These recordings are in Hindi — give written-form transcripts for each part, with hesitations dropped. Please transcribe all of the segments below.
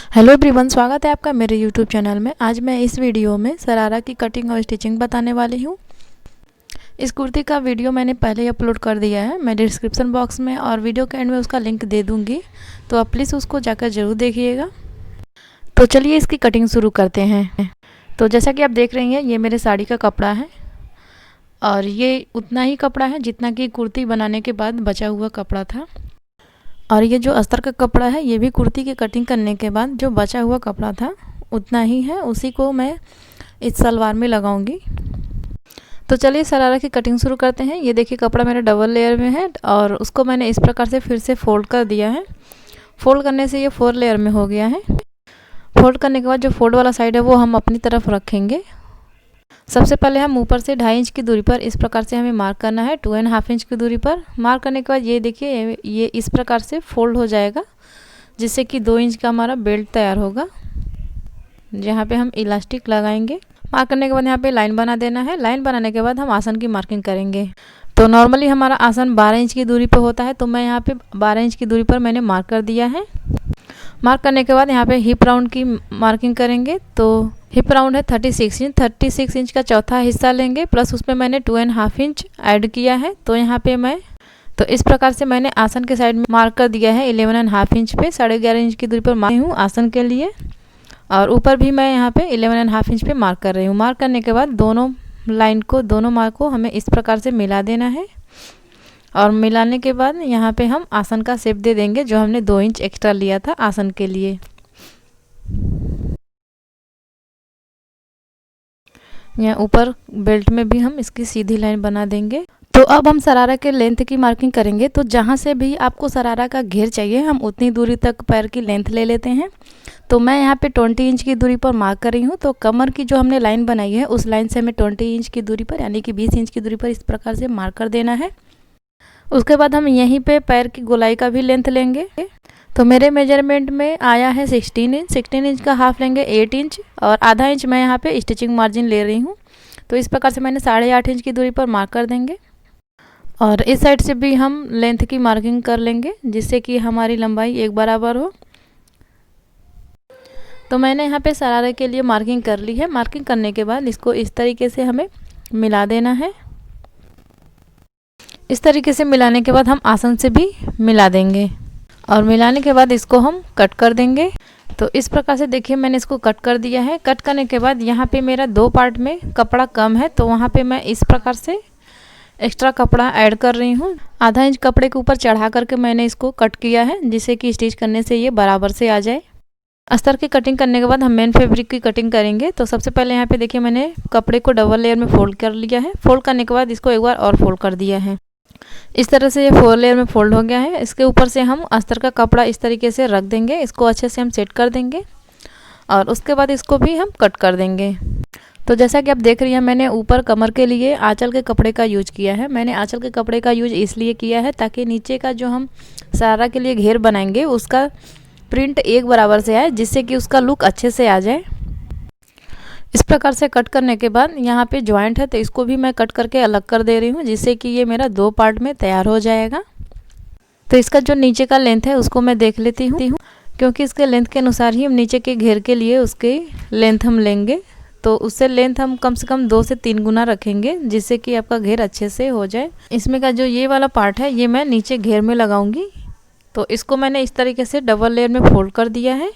हेलो एवरीवन, स्वागत है आपका मेरे यूट्यूब चैनल में। आज मैं इस वीडियो में शरारा की कटिंग और स्टिचिंग बताने वाली हूँ। इस कुर्ती का वीडियो मैंने पहले ही अपलोड कर दिया है, मैं डिस्क्रिप्शन बॉक्स में और वीडियो के एंड में उसका लिंक दे दूँगी, तो आप प्लीज़ उसको जाकर ज़रूर देखिएगा। तो चलिए इसकी कटिंग शुरू करते हैं। तो जैसा कि आप देख रही हैं, ये मेरे साड़ी का कपड़ा है और ये उतना ही कपड़ा है जितना कि कुर्ती बनाने के बाद बचा हुआ कपड़ा था। और ये जो अस्तर का कपड़ा है, ये भी कुर्ती की कटिंग करने के बाद जो बचा हुआ कपड़ा था उतना ही है, उसी को मैं इस सलवार में लगाऊंगी। तो चलिए शरारा की कटिंग शुरू करते हैं। ये देखिए कपड़ा मेरा डबल लेयर में है और उसको मैंने इस प्रकार से फिर से फोल्ड कर दिया है। फोल्ड करने से ये 4 लेयर में हो गया है। फोल्ड करने के बाद जो फोल्ड वाला साइड है वो हम अपनी तरफ रखेंगे। सबसे पहले हम ऊपर से 2.5 इंच की दूरी पर इस प्रकार से हमें मार्क करना है, 2.5 इंच की दूरी पर। मार्क करने के बाद ये देखिए ये इस प्रकार से फोल्ड हो जाएगा, जिससे कि 2 इंच का हमारा बेल्ट तैयार होगा, जहाँ पे हम इलास्टिक लगाएंगे। मार्क करने के बाद यहाँ पे लाइन बना देना है। लाइन बनाने के बाद हम आसन की मार्किंग करेंगे। तो नॉर्मली हमारा आसन 12 इंच की दूरी पर होता है, तो मैं यहाँ पे 12 इंच की दूरी पर मैंने मार्क कर दिया है। मार्क करने के बाद यहाँ पे हिप राउंड की मार्किंग करेंगे। तो हिप राउंड है 36 इंच। 36 इंच का चौथा हिस्सा लेंगे, प्लस उसमें मैंने 2.5 इंच ऐड किया है। तो यहाँ पे मैं इस प्रकार से मैंने आसन के साइड में मार्क कर दिया है 11.5 इंच पे। 11.5 इंच की दूरी पर मार्क हूँ आसन के लिए, और ऊपर भी मैं यहाँ पे 11.5 इंच पे मार्क कर रही हूँ। मार्क करने के बाद दोनों लाइन को, दोनों मार्क को हमें इस प्रकार से मिला देना है। और मिलाने के बाद यहाँ पे हम आसन का शेप दे देंगे, जो हमने 2 इंच एक्स्ट्रा लिया था आसन के लिए। यहाँ ऊपर बेल्ट में भी हम इसकी सीधी लाइन बना देंगे। तो अब हम शरारा के लेंथ की मार्किंग करेंगे। तो जहाँ से भी आपको शरारा का घेर चाहिए, हम उतनी दूरी तक पैर की लेंथ ले लेते हैं। तो मैं यहाँ पे 20 इंच की दूरी पर मार्क कर रही हूँ। तो कमर की जो हमने लाइन बनाई है, उस लाइन से हमें 20 इंच की दूरी पर, यानी कि 20 इंच की दूरी पर इस प्रकार से मार्क कर देना है। उसके बाद हम यहीं पे पैर की गोलाई का भी लेंथ लेंगे। तो मेरे मेजरमेंट में आया है 16 इंच। 16 इंच का हाफ लेंगे 8 इंच, और आधा इंच मैं यहाँ पे स्टिचिंग मार्जिन ले रही हूँ। तो इस प्रकार से मैंने 8.5 इंच की दूरी पर मार्क कर देंगे। और इस साइड से भी हम लेंथ की मार्किंग कर लेंगे, जिससे कि हमारी लंबाई एक बराबर हो। तो मैंने यहाँ पे शरारे के लिए मार्किंग कर ली है। मार्किंग करने के बाद इसको इस तरीके से हमें मिला देना है। इस तरीके से मिलाने के बाद हम आसन से भी मिला देंगे, और मिलाने के बाद इसको हम कट कर देंगे। तो इस प्रकार से देखिए मैंने इसको कट कर दिया है। कट करने के बाद यहाँ पे मेरा 2 पार्ट में कपड़ा कम है, तो वहाँ पे मैं इस प्रकार से एक्स्ट्रा कपड़ा ऐड कर रही हूँ। आधा इंच कपड़े के ऊपर चढ़ा करके मैंने इसको कट किया है, जिससे कि स्टिच करने से ये बराबर से आ जाए। अस्तर की कटिंग करने के बाद हम मेन फैब्रिक की कटिंग करेंगे। तो सबसे पहले यहाँ पे देखिए मैंने कपड़े को डबल लेयर में फोल्ड कर लिया है। फोल्ड करने के बाद इसको एक बार और फोल्ड कर दिया है। इस तरह से ये 4 लेयर में फोल्ड हो गया है। इसके ऊपर से हम अस्तर का कपड़ा इस तरीके से रख देंगे। इसको अच्छे से हम सेट कर देंगे, और उसके बाद इसको भी हम कट कर देंगे। तो जैसा कि आप देख रही हैं, मैंने ऊपर कमर के लिए आंचल के कपड़े का यूज किया है। मैंने आंचल के कपड़े का यूज इसलिए किया है ताकि नीचे का जो हम शरारा के लिए घेर बनाएंगे उसका प्रिंट एक बराबर से आए, जिससे कि उसका लुक अच्छे से आ जाए। इस प्रकार से कट करने के बाद यहाँ पे जॉइंट है, तो इसको भी मैं कट करके अलग कर दे रही हूँ, जिससे कि ये मेरा 2 पार्ट में तैयार हो जाएगा। तो इसका जो नीचे का लेंथ है उसको मैं देख लेती हूँ, क्योंकि इसके लेंथ के अनुसार ही हम नीचे के घेर के लिए उसकी लेंथ हम लेंगे। तो उससे लेंथ हम कम से कम 2 से 3 गुना रखेंगे, जिससे कि आपका घेर अच्छे से हो जाए। इसमें का जो ये वाला पार्ट है, ये मैं नीचे घेर में लगाऊंगी। तो इसको मैंने इस तरीके से डबल लेयर में फोल्ड कर दिया है।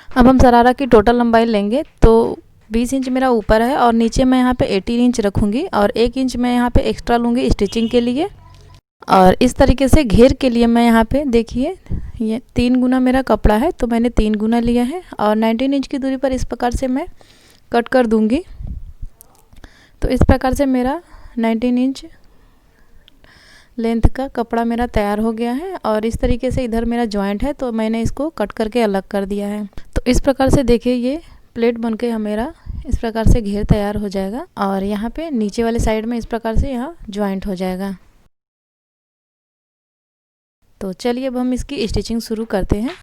अब हम शरारा की टोटल लंबाई लेंगे। तो 20 इंच मेरा ऊपर है, और नीचे मैं यहाँ पे 18 इंच रखूँगी, और 1 इंच मैं यहाँ पे एक्स्ट्रा लूँगी स्टिचिंग के लिए। और इस तरीके से घेर के लिए मैं यहाँ पे देखिए ये 3 गुना मेरा कपड़ा है, तो मैंने 3 गुना लिया है, और 19 इंच की दूरी पर इस प्रकार से मैं कट कर दूँगी। तो इस प्रकार से मेरा 19 इंच लेंथ का कपड़ा मेरा तैयार हो गया है। और इस तरीके से इधर मेरा जॉइंट है, तो मैंने इसको कट करके अलग कर दिया है। तो इस प्रकार से देखिए ये प्लेट बनके मेरा इस प्रकार से घेर तैयार हो जाएगा, और यहाँ पे नीचे वाले साइड में इस प्रकार से यहाँ जॉइंट हो जाएगा। तो चलिए अब हम इसकी स्टिचिंग शुरू करते हैं।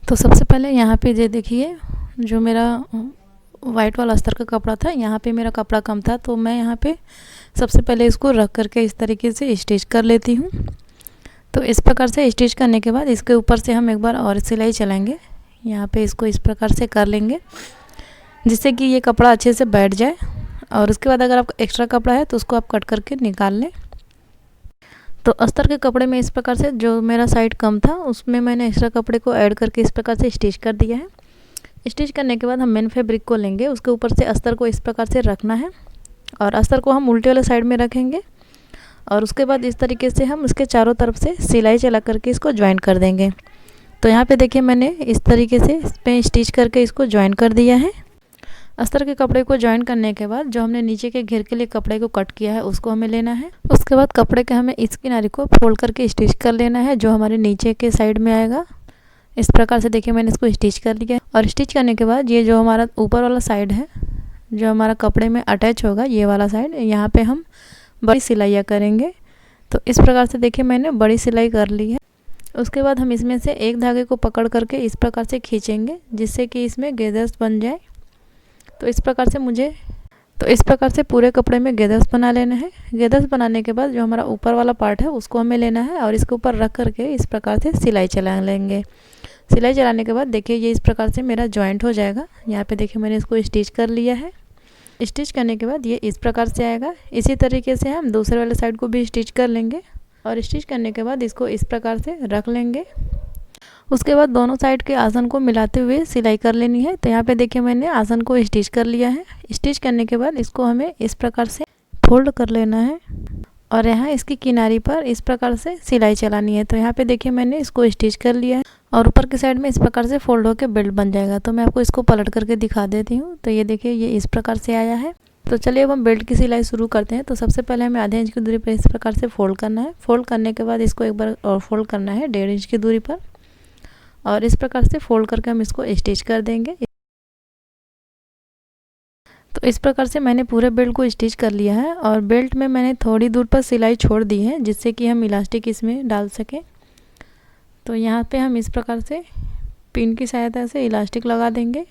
तो सबसे पहले यहाँ पे ये देखिए जो मेरा वाइट वाला अस्तर का कपड़ा था, यहाँ पे मेरा कपड़ा कम था, तो मैं यहाँ पे सबसे पहले इसको रख करके इस तरीके से स्टिच कर लेती हूँ। तो इस प्रकार से स्टिच करने के बाद इसके ऊपर से हम एक बार और सिलाई चलाएंगे। यहाँ पे इसको इस प्रकार से कर लेंगे जिससे कि ये कपड़ा अच्छे से बैठ जाए। और उसके बाद अगर आपका एक्स्ट्रा कपड़ा है तो उसको आप कट करके निकाल लें। तो अस्तर के कपड़े में इस प्रकार से जो मेरा साइड कम था उसमें मैंने एक्स्ट्रा कपड़े को ऐड करके इस प्रकार से स्टिच कर दिया है। स्टिच करने के बाद हम मेन फैब्रिक को लेंगे, उसके ऊपर से अस्तर को इस प्रकार से रखना है और अस्तर को हम उल्टे वाले साइड में रखेंगे। और उसके बाद इस तरीके से हम उसके चारों तरफ से सिलाई चला करके इसको ज्वाइन कर देंगे। तो यहाँ पे देखिए मैंने इस तरीके से इस पर स्टिच करके इसको ज्वाइन कर दिया है। अस्तर के कपड़े को ज्वाइन करने के बाद जो हमने नीचे के घेर के लिए कपड़े को कट किया है उसको हमें लेना है। उसके बाद कपड़े के हमें इस किनारे को फोल्ड करके स्टिच कर लेना है जो हमारे नीचे के साइड में आएगा। इस प्रकार से देखिए मैंने इसको स्टिच कर लिया है। और स्टिच करने के बाद ये जो हमारा ऊपर वाला साइड है जो हमारा कपड़े में अटैच होगा, ये वाला साइड, यहाँ पे हम बड़ी सिलाइयाँ करेंगे। तो इस प्रकार से देखिए मैंने बड़ी सिलाई कर ली है। उसके बाद हम इसमें से एक धागे को पकड़ करके इस प्रकार से खींचेंगे जिससे कि इसमें गेदर्स बन जाए। तो इस प्रकार से पूरे कपड़े में गेदर्स बना लेना है। गेदर्स बनाने के बाद जो हमारा ऊपर वाला पार्ट है उसको हमें लेना है और इसके ऊपर रख करके इस प्रकार से सिलाई चला लेंगे। सिलाई चलाने के बाद देखिए ये इस प्रकार से मेरा जॉइंट हो जाएगा। यहाँ पे देखिए मैंने इसको स्टिच कर लिया है। स्टिच करने के बाद ये इस प्रकार से आएगा। इसी तरीके से हम दूसरे वाले साइड को भी स्टिच कर लेंगे और स्टिच करने के बाद इसको इस प्रकार से रख लेंगे। उसके बाद दोनों साइड के आसन को मिलाते हुए सिलाई कर लेनी है। तो यहाँ पे देखिए मैंने आसन को स्टिच कर लिया है। स्टिच करने के बाद इसको हमें इस प्रकार से फोल्ड कर लेना है और यहाँ इसकी किनारी पर इस प्रकार से सिलाई चलानी है। तो यहाँ पे देखिए मैंने इसको स्टिच कर लिया है और ऊपर के साइड में इस प्रकार से फोल्ड होकर बेल्ट बन जाएगा। तो मैं आपको इसको पलट करके दिखा देती हूँ। तो ये देखिए ये इस प्रकार से आया है। तो चलिए अब हम बेल्ट की सिलाई शुरू करते हैं। तो सबसे पहले हमें आधे इंच की दूरी पर इस प्रकार से फोल्ड करना है। फोल्ड करने के बाद इसको एक बार और फोल्ड करना है 1.5 इंच की दूरी पर और इस प्रकार से फोल्ड करके हम इसको स्टिच कर देंगे। तो इस प्रकार से मैंने पूरे बेल्ट को स्टिच कर लिया है और बेल्ट में मैंने थोड़ी दूर पर सिलाई छोड़ दी है जिससे कि हम इलास्टिक इसमें डाल सकें। तो यहाँ पे हम इस प्रकार से पिन की सहायता से इलास्टिक लगा देंगे।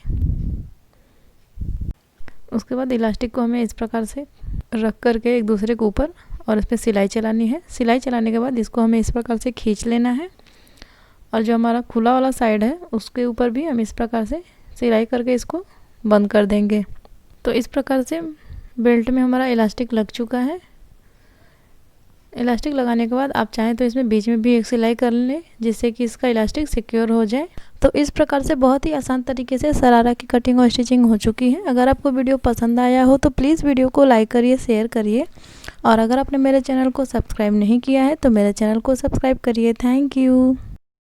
उसके बाद इलास्टिक को हमें इस प्रकार से रख करके एक दूसरे के ऊपर और इस पर सिलाई चलानी है। सिलाई चलाने के बाद इसको हमें इस प्रकार से खींच लेना है और जो हमारा खुला वाला साइड है उसके ऊपर भी हम इस प्रकार से सिलाई करके इसको बंद कर देंगे। तो इस प्रकार से बेल्ट में हमारा इलास्टिक लग चुका है। इलास्टिक लगाने के बाद आप चाहें तो इसमें बीच में भी एक सिलाई कर लें जिससे कि इसका इलास्टिक सिक्योर हो जाए। तो इस प्रकार से बहुत ही आसान तरीके से शरारा की कटिंग और स्टिचिंग हो चुकी है। अगर आपको वीडियो पसंद आया हो तो प्लीज़ वीडियो को लाइक करिए, शेयर करिए और अगर आपने मेरे चैनल को सब्सक्राइब नहीं किया है तो मेरे चैनल को सब्सक्राइब करिए। Thank you.